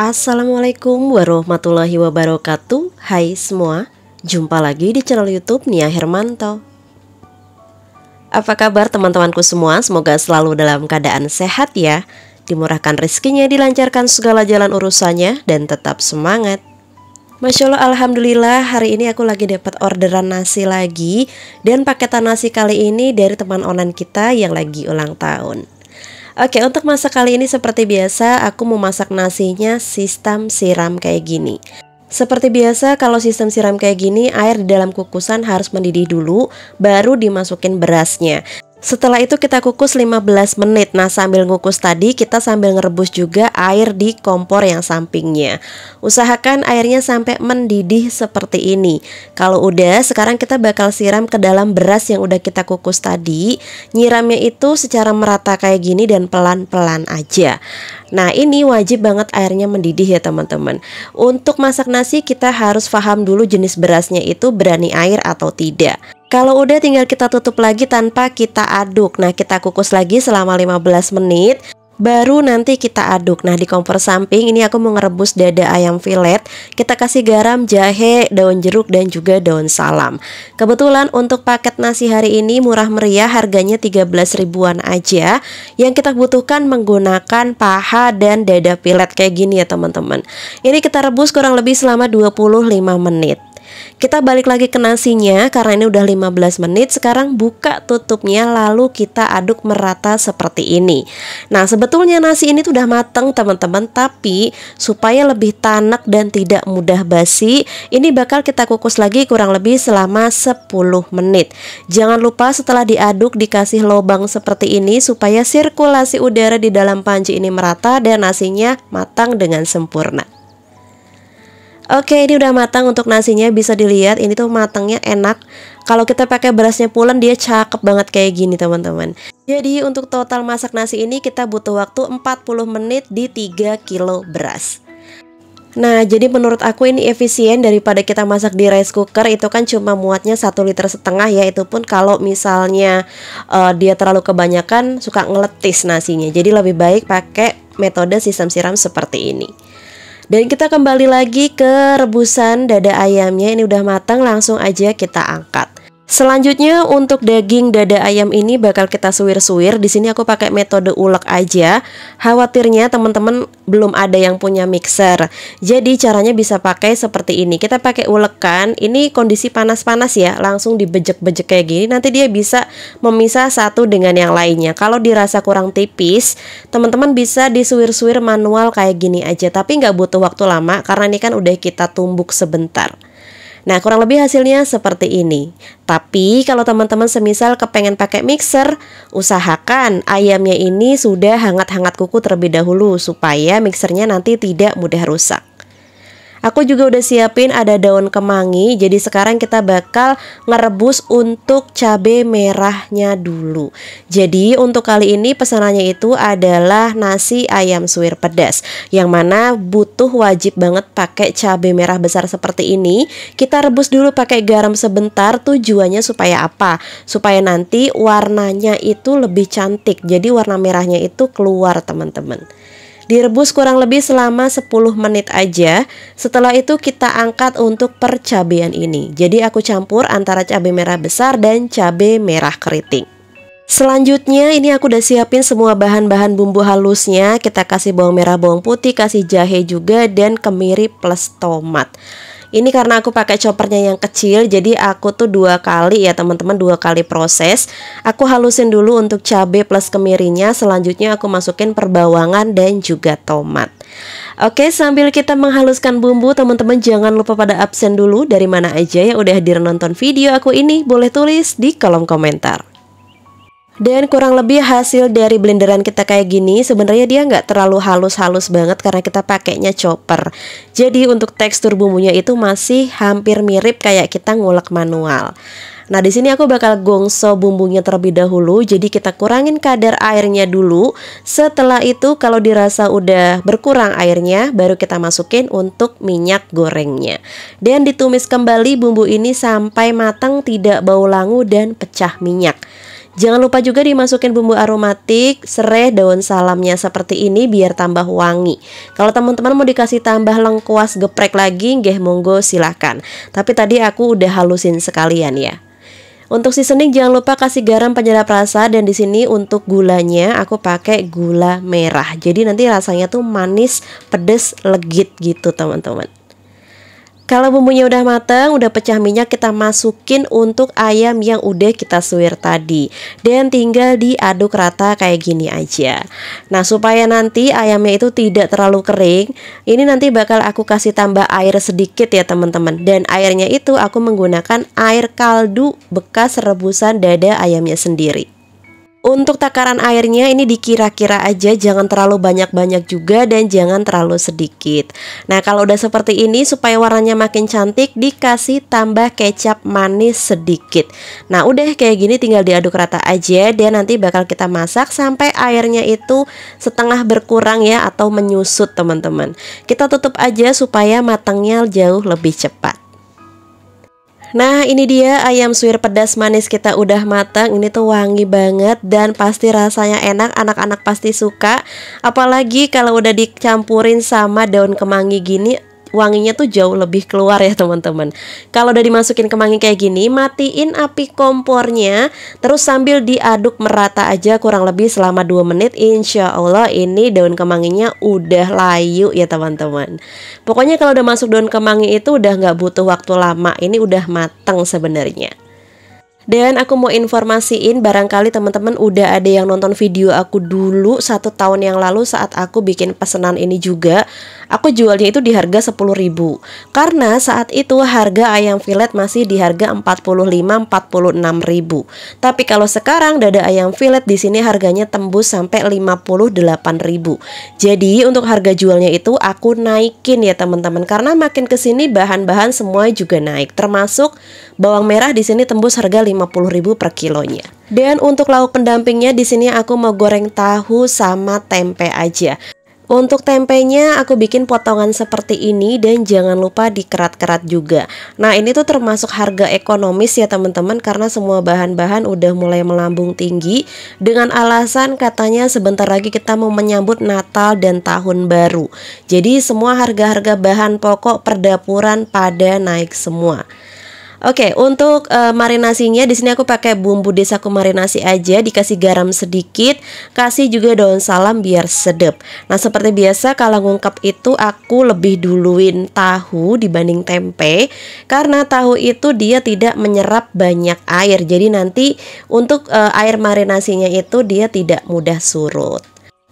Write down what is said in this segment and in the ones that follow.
Assalamualaikum warahmatullahi wabarakatuh. Hai semua, jumpa lagi di channel YouTube Nia Hermanto. Apa kabar teman-temanku semua? Semoga selalu dalam keadaan sehat ya, dimurahkan rezekinya, dilancarkan segala jalan urusannya, dan tetap semangat. Masya Allah, Alhamdulillah, hari ini aku lagi dapat orderan nasi lagi. Dan paketan nasi kali ini dari teman online kita yang lagi ulang tahun. Oke, untuk masak kali ini seperti biasa aku mau masak nasinya sistem siram kayak gini. Seperti biasa kalau sistem siram kayak gini, air di dalam kukusan harus mendidih dulu, baru dimasukin berasnya. Setelah itu kita kukus 15 menit. Nah, sambil ngukus tadi kita sambil ngerebus juga air di kompor yang sampingnya. Usahakan airnya sampai mendidih seperti ini. Kalau udah, sekarang kita bakal siram ke dalam beras yang udah kita kukus tadi. Nyiramnya itu secara merata kayak gini dan pelan-pelan aja. Nah, ini wajib banget airnya mendidih ya teman-teman. Untuk masak nasi kita harus paham dulu jenis berasnya itu berani air atau tidak. Kalau udah tinggal kita tutup lagi tanpa kita aduk. Nah, kita kukus lagi selama 15 menit. Baru nanti kita aduk. Nah, di kompor samping ini aku mau ngerebus dada ayam filet. Kita kasih garam, jahe, daun jeruk, dan juga daun salam. Kebetulan untuk paket nasi hari ini murah meriah, harganya 13 ribuan aja. Yang kita butuhkan menggunakan paha dan dada filet kayak gini ya teman-teman. Ini kita rebus kurang lebih selama 25 menit. Kita balik lagi ke nasinya karena ini udah 15 menit. Sekarang buka tutupnya lalu kita aduk merata seperti ini. Nah, sebetulnya nasi ini tuh udah mateng teman-teman, tapi supaya lebih tanak dan tidak mudah basi, ini bakal kita kukus lagi kurang lebih selama 10 menit. Jangan lupa setelah diaduk dikasih lubang seperti ini supaya sirkulasi udara di dalam panci ini merata dan nasinya matang dengan sempurna. Oke, ini udah matang untuk nasinya, bisa dilihat ini tuh matangnya enak. Kalau kita pakai berasnya pulen dia cakep banget kayak gini teman-teman. Jadi untuk total masak nasi ini kita butuh waktu 40 menit di 3 kilo beras. Nah, jadi menurut aku ini efisien daripada kita masak di rice cooker. Itu kan cuma muatnya 1,5 liter ya, itu pun kalau misalnya dia terlalu kebanyakan suka ngeletis nasinya. Jadi lebih baik pakai metode sistem siram seperti ini. Dan kita kembali lagi ke rebusan dada ayamnya. Ini udah matang, langsung aja kita angkat. Selanjutnya untuk daging dada ayam ini bakal kita suwir-suwir. Di sini aku pakai metode ulek aja. Khawatirnya teman-teman belum ada yang punya mixer. Jadi caranya bisa pakai seperti ini. Kita pakai ulekan. Ini kondisi panas-panas ya. Langsung dibejek-bejek kayak gini. Nanti dia bisa memisah satu dengan yang lainnya. Kalau dirasa kurang tipis, teman-teman bisa disuwir-suwir manual kayak gini aja. Tapi nggak butuh waktu lama karena ini kan udah kita tumbuk sebentar. Nah, kurang lebih hasilnya seperti ini. Tapi kalau teman-teman semisal kepengen pakai mixer, usahakan ayamnya ini sudah hangat-hangat kuku terlebih dahulu supaya mixernya nanti tidak mudah rusak. Aku juga udah siapin ada daun kemangi. Jadi sekarang kita bakal ngerebus untuk cabai merahnya dulu. Jadi untuk kali ini pesanannya itu adalah nasi ayam suwir pedas, yang mana butuh wajib banget pakai cabai merah besar seperti ini. Kita rebus dulu pakai garam sebentar. Tujuannya supaya apa? Supaya nanti warnanya itu lebih cantik. Jadi warna merahnya itu keluar teman-teman. Direbus kurang lebih selama 10 menit aja. Setelah itu kita angkat untuk percabean ini. Jadi aku campur antara cabai merah besar dan cabai merah keriting. Selanjutnya ini aku udah siapin semua bahan-bahan bumbu halusnya. Kita kasih bawang merah, bawang putih, kasih jahe juga, dan kemiri plus tomat. Ini karena aku pakai choppernya yang kecil, jadi aku tuh 2 kali ya teman-teman, 2 kali proses. Aku halusin dulu untuk cabai plus kemirinya. Selanjutnya aku masukin perbawangan dan juga tomat. Oke, sambil kita menghaluskan bumbu, teman-teman jangan lupa pada absen dulu. Dari mana aja yang udah hadir nonton video aku ini, boleh tulis di kolom komentar. Dan kurang lebih hasil dari blenderan kita kayak gini. Sebenarnya dia nggak terlalu halus-halus banget karena kita pakainya chopper. Jadi untuk tekstur bumbunya itu masih hampir mirip kayak kita ngulek manual. Nah, di sini aku bakal gongso bumbunya terlebih dahulu. Jadi kita kurangin kadar airnya dulu. Setelah itu kalau dirasa udah berkurang airnya, baru kita masukin untuk minyak gorengnya. Dan ditumis kembali bumbu ini sampai matang, tidak bau langu dan pecah minyak. Jangan lupa juga dimasukin bumbu aromatik, serai, daun salamnya seperti ini biar tambah wangi. Kalau teman-teman mau dikasih tambah lengkuas geprek lagi, nggih monggo silahkan. Tapi tadi aku udah halusin sekalian ya. Untuk seasoning jangan lupa kasih garam penyedap rasa, dan di sini untuk gulanya aku pakai gula merah. Jadi nanti rasanya tuh manis, pedes, legit gitu teman-teman. Kalau bumbunya udah matang, udah pecah minyak, kita masukin untuk ayam yang udah kita suwir tadi. Dan tinggal diaduk rata kayak gini aja. Nah, supaya nanti ayamnya itu tidak terlalu kering, ini nanti bakal aku kasih tambah air sedikit ya teman-teman. Dan airnya itu aku menggunakan air kaldu bekas rebusan dada ayamnya sendiri. Untuk takaran airnya ini dikira-kira aja, jangan terlalu banyak-banyak juga dan jangan terlalu sedikit. Nah, kalau udah seperti ini supaya warnanya makin cantik, dikasih tambah kecap manis sedikit. Nah, udah kayak gini tinggal diaduk rata aja, dan nanti bakal kita masak sampai airnya itu setengah berkurang ya, atau menyusut teman-teman. Kita tutup aja supaya matangnya jauh lebih cepat. Nah, ini dia ayam suwir pedas manis kita udah matang. Ini tuh wangi banget dan pasti rasanya enak, anak-anak pasti suka. Apalagi kalau udah dicampurin sama daun kemangi gini, wanginya tuh jauh lebih keluar ya teman-teman. Kalau udah dimasukin kemangi kayak gini, matiin api kompornya, terus sambil diaduk merata aja kurang lebih selama 2 menit. Insya Allah ini daun kemanginya udah layu ya teman-teman. Pokoknya kalau udah masuk daun kemangi itu udah nggak butuh waktu lama, ini udah mateng sebenarnya. Dan aku mau informasiin, barangkali teman-teman udah ada yang nonton video aku dulu 1 tahun yang lalu saat aku bikin pesanan ini juga. Aku jualnya itu di harga 10.000. Karena saat itu harga ayam filet masih di harga 45-46.000. Tapi kalau sekarang dada ayam filet di sini harganya tembus sampai 58.000. Jadi untuk harga jualnya itu aku naikin ya teman-teman, karena makin kesini bahan-bahan semua juga naik, termasuk bawang merah di sini tembus harga 50.000 per kilonya. Dan untuk lauk pendampingnya di sini aku mau goreng tahu sama tempe aja. Untuk tempenya aku bikin potongan seperti ini dan jangan lupa dikerat-kerat juga. Nah, ini tuh termasuk harga ekonomis ya teman-teman, karena semua bahan-bahan udah mulai melambung tinggi dengan alasan katanya sebentar lagi kita mau menyambut Natal dan Tahun Baru. Jadi semua harga-harga bahan pokok perdapuran pada naik semua. Oke, untuk marinasinya di sini aku pakai bumbu desaku marinasi aja, dikasih garam sedikit, kasih juga daun salam biar sedap. Nah, seperti biasa kalau ngungkep itu aku lebih duluin tahu dibanding tempe, karena tahu itu dia tidak menyerap banyak air. Jadi nanti untuk air marinasinya itu dia tidak mudah surut.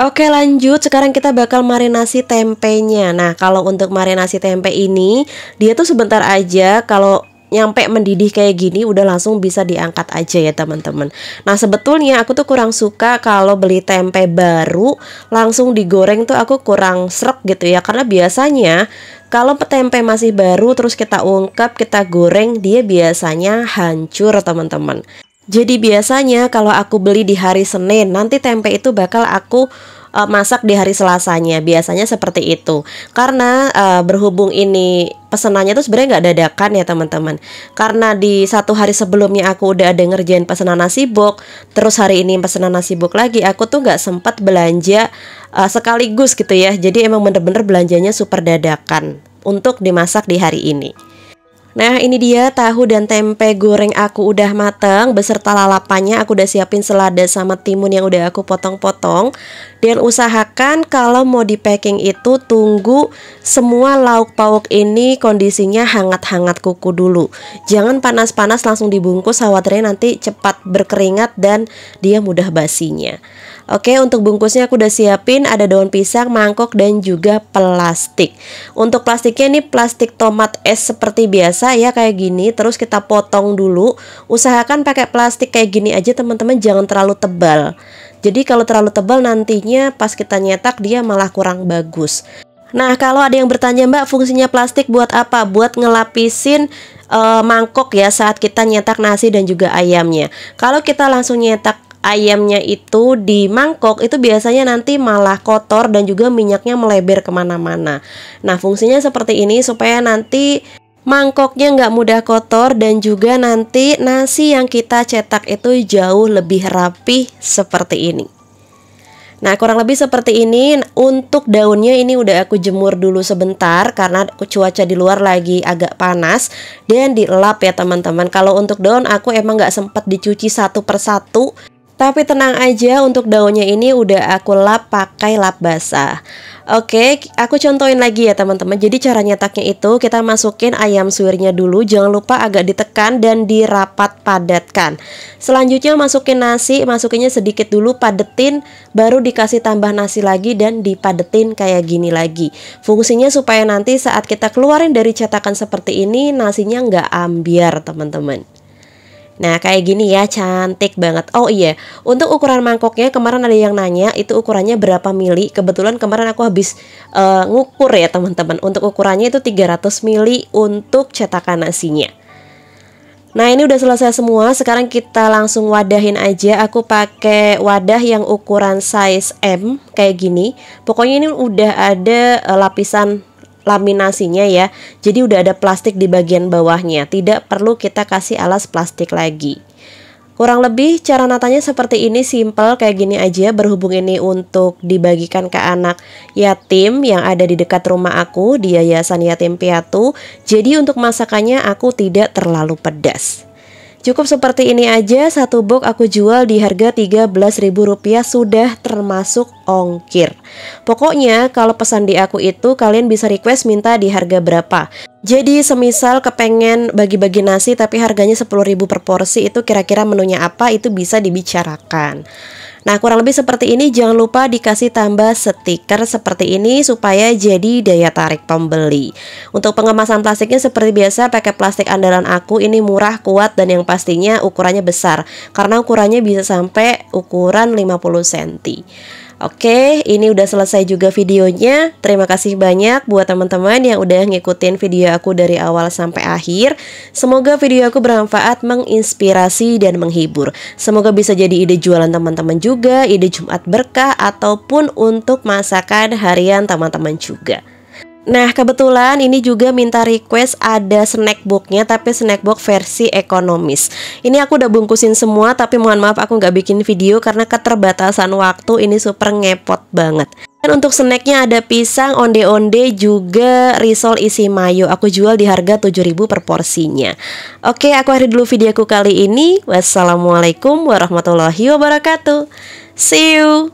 Oke, lanjut, sekarang kita bakal marinasi tempenya. Nah, kalau untuk marinasi tempe ini dia tuh sebentar aja, kalau nyampe mendidih kayak gini udah langsung bisa diangkat aja ya teman-teman. Nah, sebetulnya aku tuh kurang suka kalau beli tempe baru langsung digoreng tuh, aku kurang srek gitu ya, karena biasanya kalau tempe masih baru terus kita ungkep, kita goreng, dia biasanya hancur teman-teman. Jadi biasanya kalau aku beli di hari Senin, nanti tempe itu bakal aku masak di hari Selasanya, biasanya seperti itu. Karena berhubung ini pesenannya tuh sebenarnya nggak dadakan ya teman-teman. Karena di 1 hari sebelumnya aku udah ada ngerjain pesanan nasi bok, terus hari ini pesanan nasi bok lagi, aku tuh nggak sempat belanja sekaligus gitu ya. Jadi emang bener-bener belanjanya super dadakan untuk dimasak di hari ini. Nah, ini dia tahu dan tempe goreng aku udah mateng beserta lalapannya. Aku udah siapin selada sama timun yang udah aku potong-potong. Dan usahakan kalau mau di packing itu tunggu semua lauk pauk ini kondisinya hangat-hangat kuku dulu. Jangan panas-panas langsung dibungkus, khawatirnya nanti cepat berkeringat dan dia mudah basinya. Oke, untuk bungkusnya aku udah siapin, ada daun pisang, mangkok, dan juga plastik. Untuk plastiknya ini plastik tomat es seperti biasa ya, kayak gini. Terus kita potong dulu. Usahakan pakai plastik kayak gini aja teman-teman, jangan terlalu tebal. Jadi kalau terlalu tebal nantinya pas kita nyetak dia malah kurang bagus. Nah, kalau ada yang bertanya, Mbak, fungsinya plastik buat apa? Buat ngelapisin mangkok ya saat kita nyetak nasi dan juga ayamnya. Kalau kita langsung nyetak ayamnya itu di mangkok, itu biasanya nanti malah kotor dan juga minyaknya melebar kemana-mana. Nah, fungsinya seperti ini supaya nanti mangkoknya nggak mudah kotor, dan juga nanti nasi yang kita cetak itu jauh lebih rapi seperti ini. Nah, kurang lebih seperti ini. Untuk daunnya ini udah aku jemur dulu sebentar karena cuaca di luar lagi agak panas dan dilap ya teman-teman. Kalau untuk daun aku emang nggak sempat dicuci satu persatu, tapi tenang aja, untuk daunnya ini udah aku lap pakai lap basah. Oke, aku contohin lagi ya teman-teman. Jadi cara nyetaknya itu kita masukin ayam suwirnya dulu, jangan lupa agak ditekan dan dirapat padatkan. Selanjutnya masukin nasi, masukinnya sedikit dulu, padetin, baru dikasih tambah nasi lagi dan dipadetin kayak gini lagi. Fungsinya supaya nanti saat kita keluarin dari cetakan seperti ini, nasinya nggak ambiar teman-teman. Nah kayak gini ya, cantik banget. Oh iya, untuk ukuran mangkoknya kemarin ada yang nanya itu ukurannya berapa mili. Kebetulan kemarin aku habis ngukur ya teman-teman. Untuk ukurannya itu 300 mili untuk cetakan nasinya. Nah ini udah selesai semua. Sekarang kita langsung wadahin aja. Aku pakai wadah yang ukuran size M kayak gini. Pokoknya ini udah ada lapisan laminasinya ya. Jadi udah ada plastik di bagian bawahnya, tidak perlu kita kasih alas plastik lagi. Kurang lebih cara natanya seperti ini, simple kayak gini aja. Berhubung ini untuk dibagikan ke anak yatim yang ada di dekat rumah aku di Yayasan Yatim Piatu, jadi untuk masakannya aku tidak terlalu pedas. Cukup seperti ini aja. Satu box aku jual di harga Rp13.000, sudah termasuk ongkir. Pokoknya kalau pesan di aku itu kalian bisa request minta di harga berapa. Jadi semisal kepengen bagi-bagi nasi tapi harganya 10.000 per porsi, itu kira-kira menunya apa, itu bisa dibicarakan. Nah kurang lebih seperti ini. Jangan lupa dikasih tambah stiker seperti ini supaya jadi daya tarik pembeli. Untuk pengemasan plastiknya seperti biasa pakai plastik andalan aku. Ini murah, kuat, dan yang pastinya ukurannya besar, karena ukurannya bisa sampai ukuran 50 cm. Oke, ini udah selesai juga videonya. Terima kasih banyak buat teman-teman yang udah ngikutin video aku dari awal sampai akhir. Semoga video aku bermanfaat, menginspirasi, dan menghibur. Semoga bisa jadi ide jualan teman-teman juga, ide Jumat berkah, ataupun untuk masakan harian teman-teman juga. Nah kebetulan ini juga minta request ada snack boxnya, tapi snack box versi ekonomis. Ini aku udah bungkusin semua, tapi mohon maaf aku nggak bikin video karena keterbatasan waktu. Ini super ngepot banget. Dan untuk snacknya ada pisang, onde-onde, juga risol isi mayo. Aku jual di harga 7.000 per porsinya. Oke, aku akhiri dulu videoku kali ini. Wassalamualaikum warahmatullahi wabarakatuh. See you.